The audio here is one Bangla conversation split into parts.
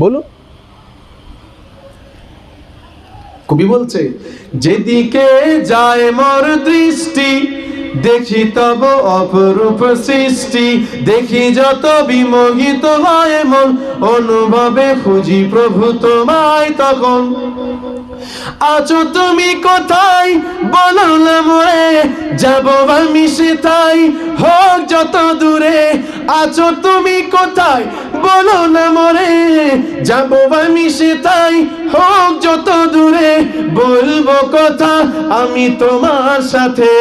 বলুন। কবি বলছে, যেদিকে যায় মোর দৃষ্টি দেখি তব অপরূপ সৃষ্টি, দেখি যত বিমোহিত হয় মন, অনুভবে খুঁজি প্রভু তোমায় তখন। আছো তুমি কোথায় বলো না মোরে, যাবো আমি সেথায় হোক যত দূরে। আছো তুমি কোথায় বলো না মোরে, যাবো আমি সেথায় হোক যত দূরে। বলবো কথা আমি তোমার সাথে,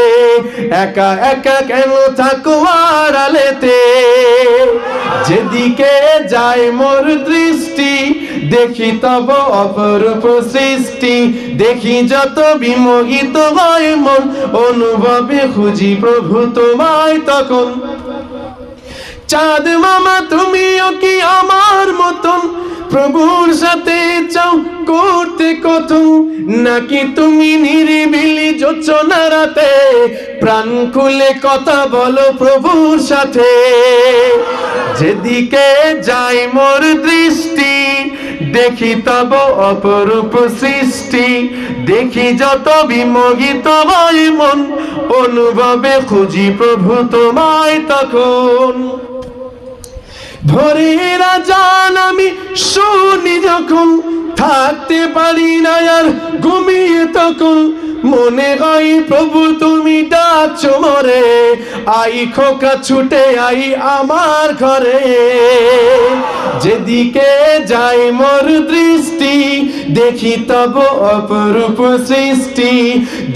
একা একা কেন থাকো আড়ালেতে। যেদিকে যায় মোর দৃষ্টি দেখি তব অপরূপ সৃষ্টি, দেখি যত বিমোহিত হয় মন, অনুভবে খুঁজি প্রভু তোমায় তখন। চাঁদ মামা তুমিও কি আমার মতন প্রভুর সাথে চাও করতে কথন, নাকি তুমি নিরিবিলি জোছনা রাতে প্রাণ খুলে কথা বলো প্রভুর সাথে। যেদিকে যাই মোর দৃষ্টি দেখি তব অপরূপ সৃষ্টি, দেখি যত বিমোহিত হয় মন, অনুভবে খুঁজি প্রভু তোমায় তখন। ভোরের আজান আমি শুনি যখন, থাকতে পারি না আর ঘুমিয়ে তখন, মনে হয় প্রভু তুমি ডাকছো মোরে, আই খোকা ছুটে আই আমার ঘরে। যেদিকে যাই মোর দৃষ্টি দেখি তব অপরূপ সৃষ্টি,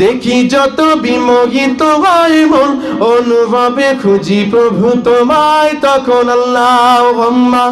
দেখি যত বিমোহিত হয় মন, অনুভবে খুঁজি প্রভু তোমায় তখন। আল্লাহুম্মা